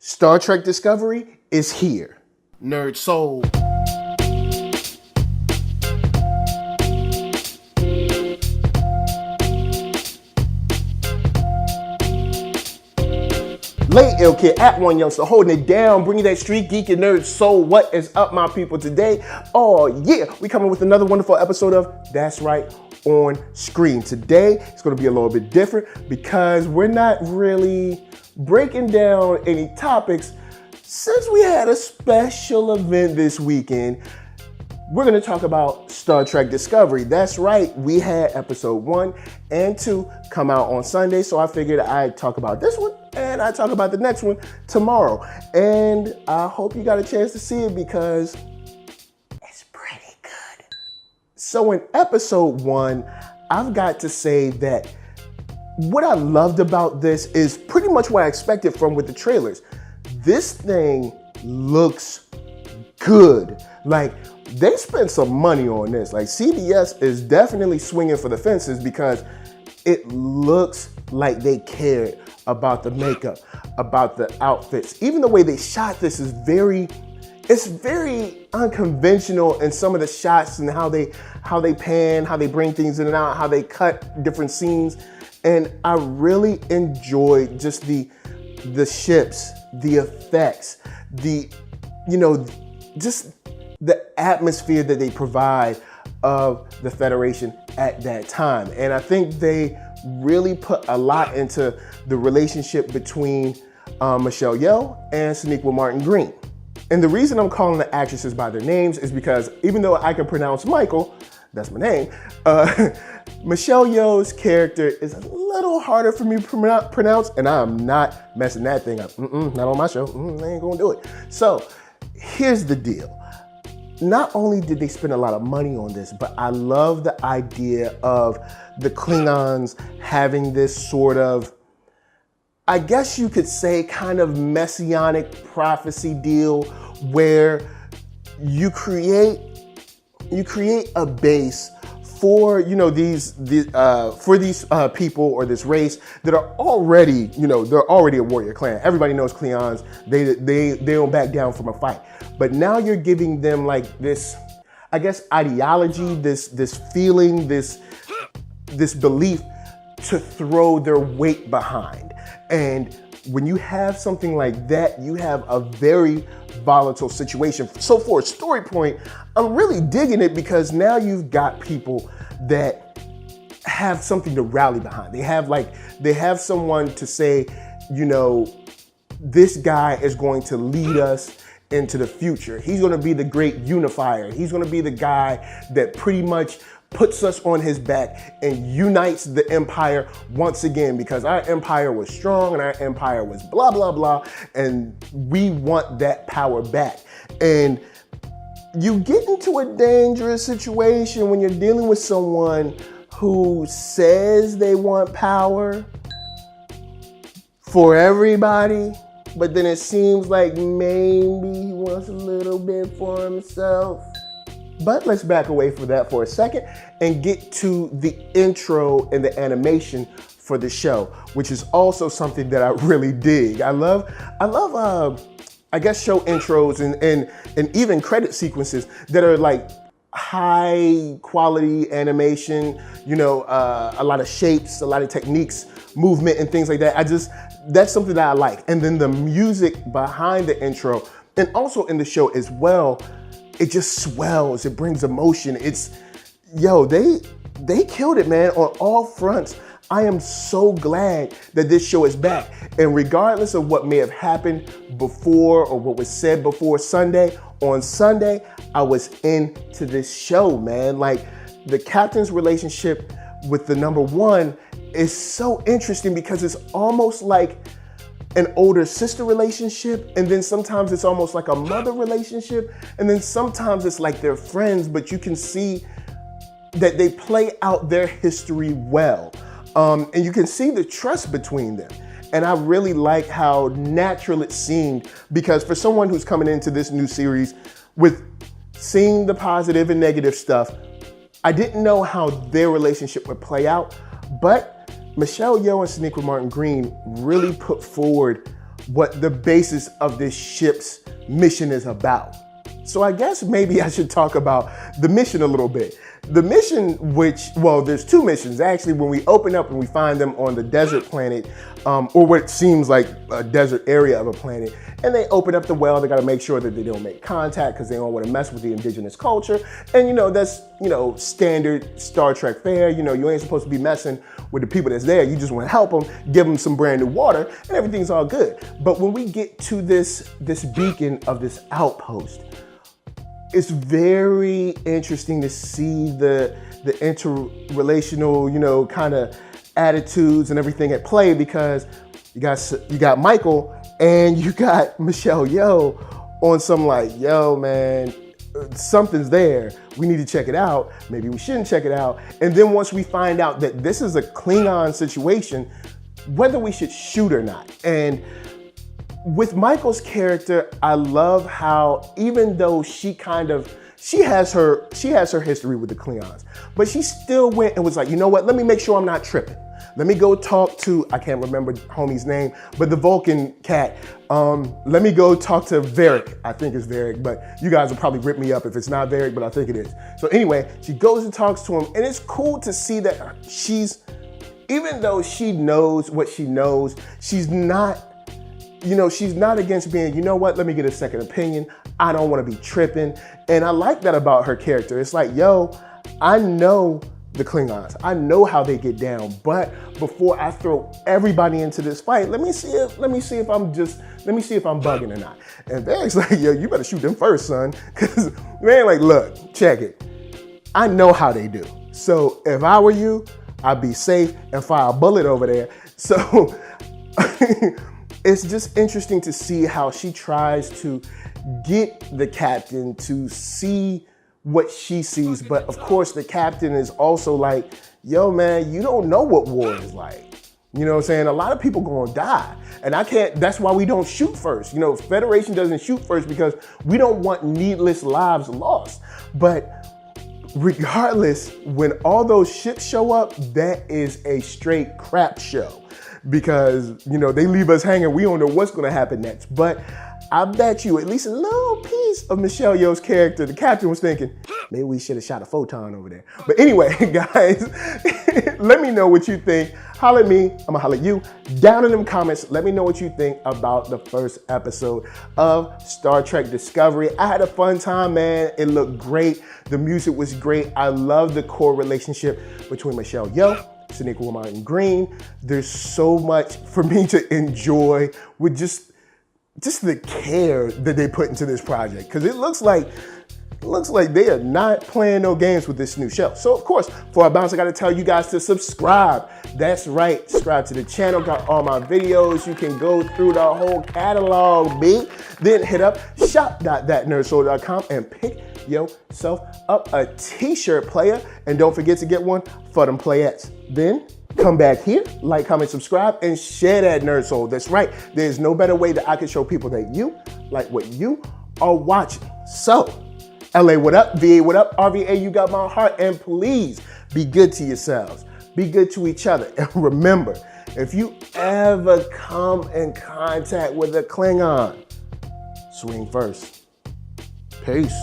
Star Trek Discovery is here. NERDSoul. LeIllKid at OneYoungsta, holding it down, bringing that StreetGeek and NERDSoul. What is up, my people, today? Oh yeah, we coming with another wonderful episode of That's Right on Screen. Today, it's going to be a little bit different because we're not really breaking down any topics since we had a special event this weekend. We're going to talk about Star Trek Discovery. That's right, we had episode 1 and 2 come out on Sunday, so I figured I'd talk about this one and I'd talk about the next one tomorrow. And I hope you got a chance to see it because it's pretty good. So in episode 1, I've got to say that what I loved about this is pretty much what I expected from with the trailers. This thing looks good. Like, they spent some money on this. Like, CBS is definitely swinging for the fences because it looks like they cared about the makeup, about the outfits. Even the way they shot this is very unconventional in some of the shots and how they pan, how they bring things in and out, how they cut different scenes. And I really enjoyed just the ships, the effects, just the atmosphere that they provide of the Federation at that time. And I think they really put a lot into the relationship between Michelle Yeoh and Sonequa Martin Green. And the reason I'm calling the actresses by their names is because even though I can pronounce Michael, that's my name, Michelle Yeoh's character is a little harder for me to pronounce, and I'm not messing that thing up. Not on my show. I ain't gonna do it. So here's the deal. Not only did they spend a lot of money on this, but I love the idea of the Klingons having this sort of, I guess you could say, kind of messianic prophecy deal where you create a base for these people or this race that are already they're already a warrior clan. Everybody knows Klingons. They don't back down from a fight. But now you're giving them like this, I guess, ideology, this feeling, this belief to throw their weight behind. And when you have something like that, you have a very volatile situation. So for a story point, I'm really digging it because now you've got people that have something to rally behind. They have someone to say, this guy is going to lead us into the future. He's going to be the great unifier. He's going to be the guy that pretty much puts us on his back and unites the empire once again, because our empire was strong and our empire was blah, blah, blah. And we want that power back. And you get into a dangerous situation when you're dealing with someone who says they want power for everybody, but then it seems like maybe he wants a little bit for himself. But let's back away from that for a second and get to the intro and the animation for the show, which is also something that I really dig. I love I guess show intros and even credit sequences that are like high quality animation, a lot of shapes, a lot of techniques, movement and things like that. That's something that I like. And then the music behind the intro and also in the show as well, it just swells, it brings emotion. They killed it, man, on all fronts. I am so glad that this show is back. And regardless of what may have happened before or what was said before Sunday, on Sunday, I was into this show, man. Like, the captain's relationship with the number 1 is so interesting because it's almost like an older sister relationship, and then sometimes it's almost like a mother relationship, and then sometimes it's like they're friends, but you can see that they play out their history well. And you can see the trust between them. And I really like how natural it seemed, because for someone who's coming into this new series with seeing the positive and negative stuff, I didn't know how their relationship would play out, but Michelle Yeoh and Sonequa Martin Green really put forward what the basis of this ship's mission is about. So I guess maybe I should talk about the mission a little bit. The mission, there's two missions. Actually, when we open up and we find them on the desert planet, or what seems like a desert area of a planet, and they open up the well, they gotta make sure that they don't make contact because they don't wanna mess with the indigenous culture. And that's, standard Star Trek fare. You ain't supposed to be messing with the people that's there. You just wanna help them, give them some brand new water, and everything's all good. But when we get to this beacon of this outpost, it's very interesting to see the interrelational, kind of attitudes and everything at play, because you got Michael and you got Michelle Yeoh on some like, yo, man, something's there. We need to check it out. Maybe we shouldn't check it out. And then once we find out that this is a Klingon situation, whether we should shoot or not. And with Michael's character, I love how even though she has her history with the Klingons, but she still went and was like, you know what, let me make sure I'm not tripping. Let me go talk to, I can't remember homie's name, but the Vulcan cat. Let me go talk to Varric. I think it's Varric, but you guys will probably rip me up if it's not Varric, but I think it is. So anyway, she goes and talks to him, and it's cool to see that even though she knows what she knows, she's not against being, you know what, let me get a second opinion. I don't want to be tripping. And I like that about her character. It's like, yo, I know the Klingons. I know how they get down. But before I throw everybody into this fight, let me see if I'm bugging or not. And Varric's like, yo, you better shoot them first, son. Cause man, like, look, check it. I know how they do. So if I were you, I'd be safe and fire a bullet over there. So it's just interesting to see how she tries to get the captain to see what she sees. But of course, the captain is also like, yo, man, you don't know what war is like. You know what I'm saying? A lot of people gonna die. And that's why we don't shoot first. Federation doesn't shoot first because we don't want needless lives lost. But regardless, when all those ships show up, that is a straight crap show. Because, they leave us hanging. We don't know what's going to happen next. But I bet you at least a little piece of Michelle Yeoh's character, the captain, was thinking, maybe we should have shot a photon over there. But anyway, guys, let me know what you think. Holler at me. I'm going to holler at you. Down in them comments, let me know what you think about the first episode of Star Trek Discovery. I had a fun time, man. It looked great. The music was great. I love the core relationship between Michelle Yeoh, Sonequa Martin Green. There's so much for me to enjoy with just the care that they put into this project, because it looks like they are not playing no games with this new show. So of course, before I bounce, I got to tell you guys to subscribe. That's right, subscribe to the channel. Got all my videos. You can go through the whole catalog, B. Then hit up shop.thatnerdsoul.com and pick yourself up a t-shirt, player, and don't forget to get one for them playettes. Then come back here, like, comment, subscribe, and share that Nerd Soul. That's right, there's no better way that I can show people that you like what you are watching. So, LA, what up? VA, what up? RVA, you got my heart, and please be good to yourselves. Be good to each other. And remember, if you ever come in contact with a Klingon, swing first. Peace.